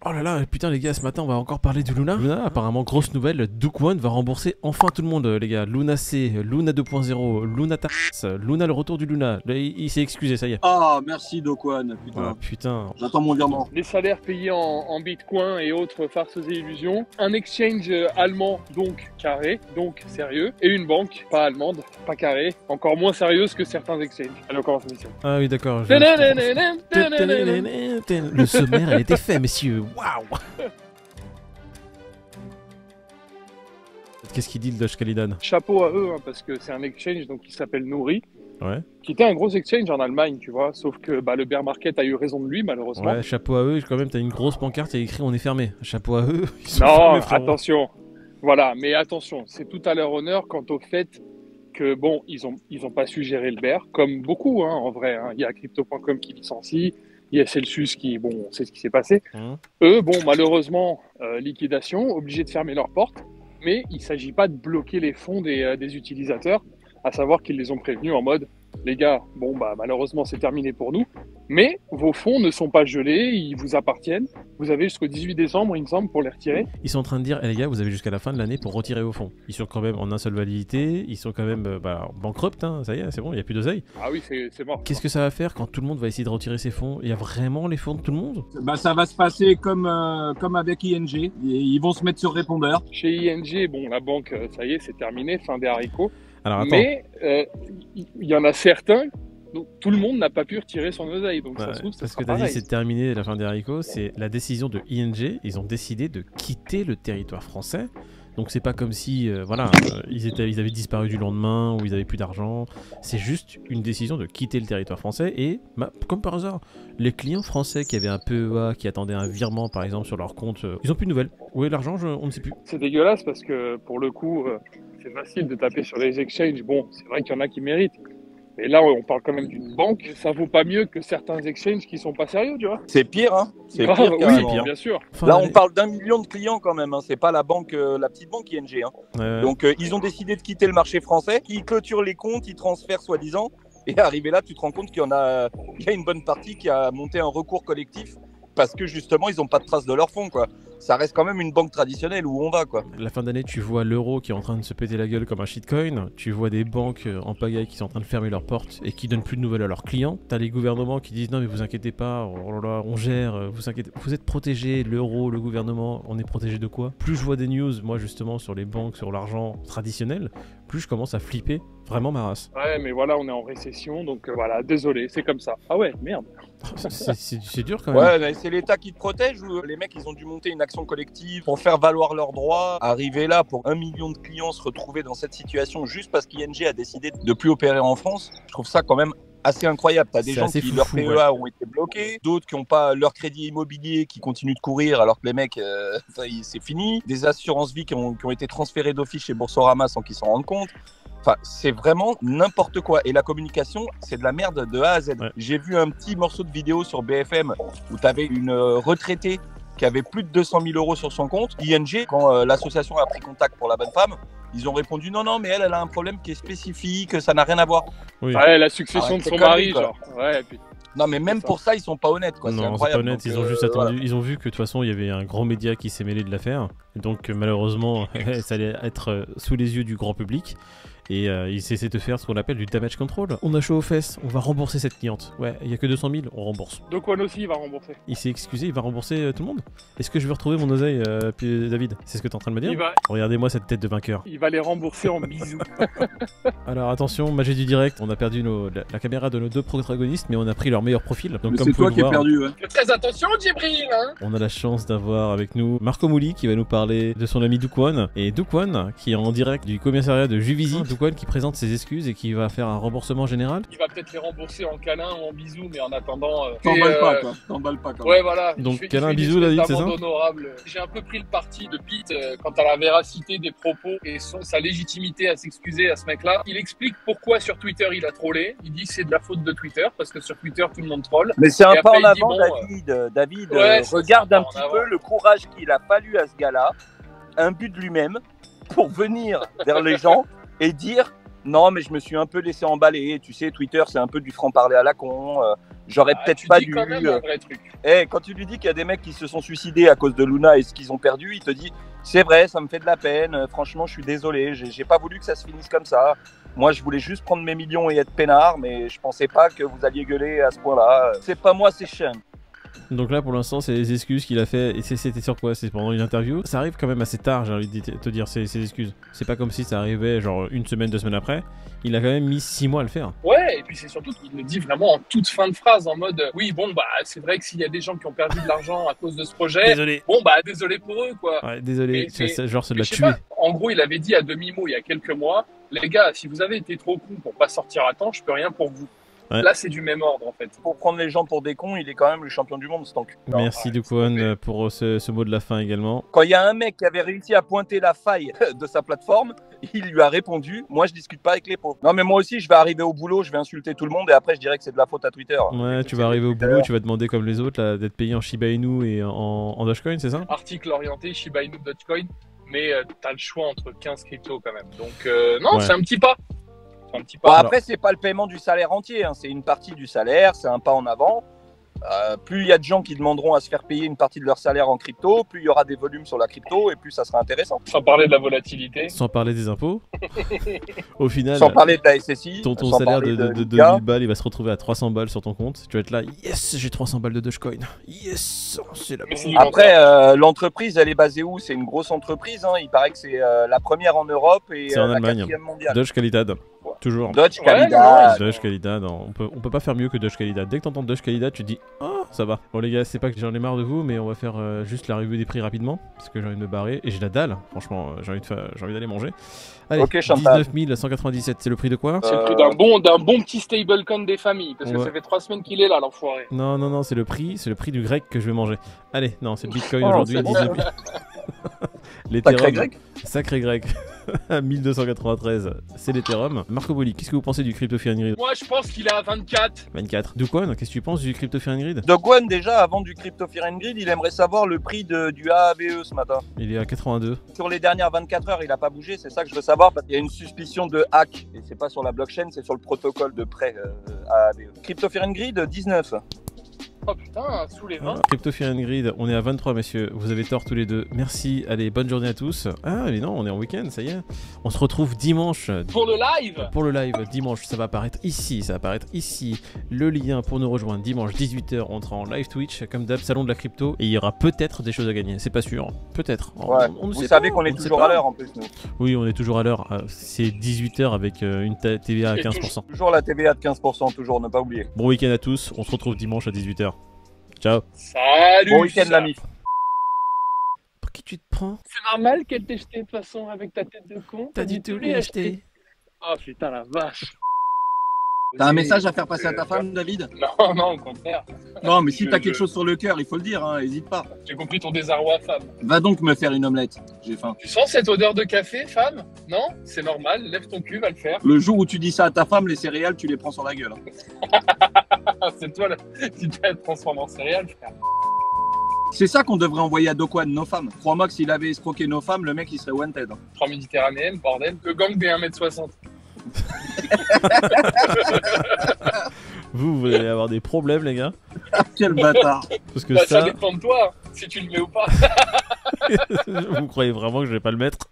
Oh là là, putain les gars, ce matin on va encore parler de Luna. Luna, apparemment grosse nouvelle, Duke One va rembourser enfin tout le monde les gars. Luna C, Luna 2.0, Luna Tax, Luna le retour du Luna. Là, il s'est excusé, ça y est. Ah, merci Dokwan, putain. Ah, putain. J'attends mon virement. Les salaires payés en bitcoin et autres farces et illusions. Un exchange allemand, donc carré, donc sérieux. Et une banque, pas allemande, pas carrée, encore moins sérieuse que certains exchanges. Allez, on commence l'émission. Ah oui d'accord. Le sommaire a été fait messieurs. Waouh. Qu'est-ce qu'il dit le Doge Khalidan? Chapeau à eux, hein, parce que c'est un exchange donc, qui s'appelle Nouri, Ouais. qui était un gros exchange en Allemagne, tu vois. Sauf que le bear market a eu raison de lui, malheureusement. Ouais, chapeau à eux, quand même, t'as une grosse pancarte, il y a écrit on est fermé. Chapeau à eux, ils sont Non, fermés, frérot. attention. Voilà, mais attention, c'est tout à leur honneur quant au fait que, bon, ils ont pas su gérer le bear, comme beaucoup, hein, en vrai. Hein. Il y a Crypto.com qui licencie, il y a Celsius qui, bon, on sait ce qui s'est passé. Eux, bon, malheureusement, liquidation, obligés de fermer leurs portes, mais il s'agit pas de bloquer les fonds des utilisateurs, à savoir qu'ils les ont prévenus en mode, les gars, bon, bah, malheureusement, c'est terminé pour nous, mais vos fonds ne sont pas gelés, ils vous appartiennent. Vous avez jusqu'au 18 décembre, il me semble, pour les retirer. Ils sont en train de dire, eh, les gars, vous avez jusqu'à la fin de l'année pour retirer vos fonds. Ils sont quand même en insolvabilité, ils sont quand même bankrupt, hein, ça y est, c'est bon, il n'y a plus d'oseille. Ah oui, c'est mort. Qu'est-ce que ça va faire quand tout le monde va essayer de retirer ses fonds? Il y a vraiment les fonds de tout le monde? Bah, ça va se passer comme avec ING. Ils vont se mettre sur répondeur. Chez ING, bon, la banque, ça y est, c'est terminé, fin des haricots. Alors attends. Mais il y en a certains, donc tout le monde n'a pas pu retirer son oseille. Donc ça se trouve, ça parce sera que t'as dit pareil. c'est terminé la fin des haricots, c'est la décision de ING, ils ont décidé de quitter le territoire français. Donc c'est pas comme si ils avaient disparu du lendemain ou ils avaient plus d'argent. C'est juste une décision de quitter le territoire français et comme par hasard, les clients français qui avaient un PEA, qui attendaient un virement par exemple sur leur compte, ils ont plus de nouvelles. Où est l'argent? On ne sait plus. C'est dégueulasse parce que pour le coup, c'est facile de taper sur les exchanges. Bon, c'est vrai qu'il y en a qui méritent. Mais là, on parle quand même d'une banque. Ça vaut pas mieux que certains exchanges qui sont pas sérieux, tu vois. C'est pire, hein. C'est Grave, pire, oui, carrément. bien sûr. Enfin, Là, on parle d'1 million de clients quand même. Hein. C'est pas la banque, la petite banque ING. Hein. Donc, ils ont décidé de quitter le marché français. Ils clôturent les comptes, ils transfèrent soi-disant. Et arrivé là, tu te rends compte qu'il y a une bonne partie qui a monté un recours collectif parce que justement, ils n'ont pas de traces de leurs fonds, quoi. Ça reste quand même une banque traditionnelle où on va, quoi. La fin d'année, tu vois l'euro qui est en train de se péter la gueule comme un shitcoin. Tu vois des banques en pagaille qui sont en train de fermer leurs portes et qui donnent plus de nouvelles à leurs clients. T'as les gouvernements qui disent non mais vous inquiétez pas, oh là là, on gère, vous êtes protégés, l'euro, le gouvernement, on est protégé de quoi? Plus je vois des news, moi justement, sur les banques, sur l'argent traditionnel, plus je commence à flipper vraiment ma race. Ouais, mais voilà, on est en récession, donc voilà, désolé, c'est comme ça. Ah ouais, merde. C'est dur quand même. Ouais, mais c'est l'État qui te protège ou les mecs, ils ont dû monter une action collective pour faire valoir leurs droits. Arriver là pour 1 million de clients se retrouver dans cette situation juste parce qu'ING a décidé de plus opérer en France, je trouve ça quand même assez incroyable. T'as des gens qui, leur PEA ont été bloqués, d'autres qui n'ont pas leur crédit immobilier qui continuent de courir alors que les mecs, c'est fini. Des assurances vie qui ont été transférées d'office chez Boursorama sans qu'ils s'en rendent compte. Enfin, c'est vraiment n'importe quoi. Et la communication, c'est de la merde de A à Z. Ouais. J'ai vu un petit morceau de vidéo sur BFM où tu avais une retraitée qui avait plus de 200 000 euros sur son compte. ING, quand l'association a pris contact pour la bonne femme, ils ont répondu non, mais elle a un problème qui est spécifique, ça n'a rien à voir. Oui. Ouais, la succession de son mari, genre. Ouais, et puis... Non, mais même pour ça, ils sont pas honnêtes, quoi. Non, c'est pas honnête. Ils ont juste attendu. Ils ont vu que de toute façon, il y avait un grand média qui s'est mêlé de l'affaire. Donc, malheureusement, ça allait être sous les yeux du grand public. Et ils essaient de faire ce qu'on appelle du damage control. On a chaud aux fesses, on va rembourser cette cliente. Ouais, il y a que 200 000, on rembourse. Donc One aussi, il va rembourser. Il s'est excusé, il va rembourser tout le monde. Est-ce que je vais retrouver mon oseille, David? C'est ce que t'es en train de me dire? Regardez-moi cette tête de vainqueur. Il va les rembourser en bisous. Alors attention, magie du direct, on a perdu la caméra de nos deux protagonistes, mais on a pris leur meilleur profil. Donc c'est toi qui as perdu, ouais. Fais très attention, Djibril, hein. On a la chance d'avoir avec nous Marco Mouli qui va nous parler de son ami Duke One. Et Duke One qui est en direct du commissariat de Juvisy. Duke One qui présente ses excuses et qui va faire un remboursement général. Il va peut-être les rembourser en câlin ou en bisous, mais en attendant... T'emballes pas, quoi. T'emballes pas, quoi. Ouais, voilà. Donc câlin, bisous, David, c'est ça? Honorable. J'ai un peu pris le parti de Pete quant à la véracité des propos et sa légitimité à s'excuser à ce mec-là. Il explique pourquoi sur Twitter il a trollé. Il dit que c'est de la faute de Twitter, parce que sur Twitter tout le monde troll. Mais c'est un pas en avant, David. Ouais, regarde un petit peu le courage qu'il a fallu à ce gars-là, imbu de lui-même, pour venir vers les gens et dire... Non, mais je me suis un peu laissé emballer. Tu sais, Twitter, c'est un peu du franc-parler à la con. J'aurais peut-être pas dû. Quand même un vrai truc. Quand tu lui dis qu'il y a des mecs qui se sont suicidés à cause de Luna et ce qu'ils ont perdu, il te dit c'est vrai, ça me fait de la peine. Franchement, je suis désolé. J'ai pas voulu que ça se finisse comme ça. Moi, je voulais juste prendre mes millions et être peinard, mais je pensais pas que vous alliez gueuler à ce point-là. C'est pas moi, c'est Sean. Donc là, pour l'instant, c'est les excuses qu'il a fait. Et c'était sur quoi? C'est pendant une interview. Ça arrive quand même assez tard, j'ai envie de te dire, ces excuses. C'est pas comme si ça arrivait genre une semaine, 2 semaines après. Il a quand même mis 6 mois à le faire. Ouais, et puis c'est surtout qu'il le dit vraiment en toute fin de phrase, en mode oui, bon, bah, c'est vrai que s'il y a des gens qui ont perdu de l'argent à cause de ce projet, Désolé. bon, bah, désolé pour eux, quoi. Ouais, désolé, genre ça Mais l'a je sais tué. pas, en gros, il avait dit à demi-mot il y a quelques mois, les gars, si vous avez été trop cons pour pas sortir à temps, je peux rien pour vous. Ouais. Là, c'est du même ordre, en fait. Pour prendre les gens pour des cons, il est quand même le champion du monde, ce tank. Merci Dukwon pour ce mot de la fin également. Quand il y a un mec qui avait réussi à pointer la faille de sa plateforme, il lui a répondu « Moi, je discute pas avec les pauvres. » Non, mais moi aussi, je vais arriver au boulot, je vais insulter tout le monde et après, je dirais que c'est de la faute à Twitter. Ouais, tu vas arriver au boulot, tu vas demander comme les autres là, d'être payé en Shiba Inu et en Dogecoin, c'est ça? Article orienté Shiba Inu Dogecoin, mais t'as le choix entre 15 cryptos quand même. Donc, non, Ouais. c'est un petit pas. C'est un petit pas. Bon, après, c'est pas le paiement du salaire entier, hein, c'est une partie du salaire, c'est un pas en avant. Plus il y a de gens qui demanderont à se faire payer une partie de leur salaire en crypto, plus il y aura des volumes sur la crypto et plus ça sera intéressant. Sans parler de la volatilité. Sans parler des impôts. Au final, Sans parler de la SSI, ton sans salaire parler de Nika. 2000 balles, il va se retrouver à 300 balles sur ton compte. Tu vas être là, yes, j'ai 300 balles de Dogecoin. Yes, c'est la Mais c'est bombe. du Après, l'entreprise, elle est basée où? C'est une grosse entreprise, hein. Il paraît que c'est la première en Europe et C'est en la Allemagne. 4e mondiale. Doge Calidad, toujours. Dodge Ouais, Calidad. Doge Calidad, on peut pas faire mieux que Doge Calidad. Dès que t'entends Doge Calidad, tu te dis oh ça va. Bon les gars, c'est pas que j'en ai marre de vous, mais on va faire juste la revue des prix rapidement parce que j'ai envie de me barrer et j'ai la dalle. Franchement, j'ai envie d'aller manger. Allez, Ok, Chantal. 19 197, c'est le prix de quoi? C'est le prix d'un bon petit stablecoin des familles, parce que Ouais. ça fait 3 semaines qu'il est là, l'enfoiré. Non, c'est le prix du grec que je vais manger. Allez, non, c'est le Bitcoin Oh, aujourd'hui, c'est bon. 19 000. Sacré L'Ethereum, grec. sacré grec, à 1293, c'est l'Ethereum. Marco Boli, qu'est-ce que vous pensez du Crypto Fear and Greed? Moi, je pense qu'il est à 24. 24. Dukwon, qu'est-ce que tu penses du Crypto Fear and Greed? Dogwan, déjà, avant du Crypto Fear and Greed, il aimerait savoir le prix du AAVE ce matin. Il est à 82. Sur les dernières 24 heures, il n'a pas bougé, c'est ça que je veux savoir, parce qu'il y a une suspicion de hack. Et c'est pas sur la blockchain, c'est sur le protocole de prêt AAVE. Crypto Fear and Greed, 19. Oh putain, sous les 20. Crypto Fear and Greed, on est à 23 messieurs, vous avez tort tous les deux. Merci, allez, bonne journée à tous. Ah mais non, on est en week-end, ça y est. On se retrouve dimanche. Pour le live. Pour le live, dimanche, ça va apparaître ici, le lien pour nous rejoindre, dimanche 18h, on sera en live Twitch, comme d'hab, salon de la crypto, et il y aura peut-être des choses à gagner, c'est pas sûr, peut-être. Ouais. On ne Vous sait savez pas, qu'on on est ne sait toujours pas. à l'heure en plus, nous. Oui, on est toujours à l'heure, c'est 18h avec une TVA à Et 15%. Toujours la TVA de 15%, toujours, ne pas oublier. Bon week-end à tous, on se retrouve dimanche à 18h. Ciao. Salut. Bon week-end, l'ami. Pour qui tu te prends? C'est normal qu'elle t'ait jeté de toute façon avec ta tête de con. T'as dû tout lui acheter. Oh putain, la vache. T'as un message à faire passer à ta femme, David? Non, non, au contraire. Non, mais si Je- t'as quelque chose sur le cœur, il faut le dire, hein, hésite pas. J'ai compris ton désarroi, femme. Va donc me faire une omelette, j'ai faim. Tu sens cette odeur de café, femme? Non? C'est normal, lève ton cul, va le faire. Le jour où tu dis ça à ta femme, les céréales, tu les prends sur la gueule. Hein. C'est toi, là, qui t'as transformé en céréales, frère. C'est ça qu'on devrait envoyer à Dokwan, nos femmes. Crois-moi que s'il avait escroqué nos femmes, le mec il serait wanted. Hein. 3 méditerranéennes, bordel. Le gang des 1m60. Vous allez avoir des problèmes les gars. Quel bâtard. Parce que Bah, ça ça, dépend de toi, si tu le mets ou pas. vous croyez vraiment que je vais pas le mettre?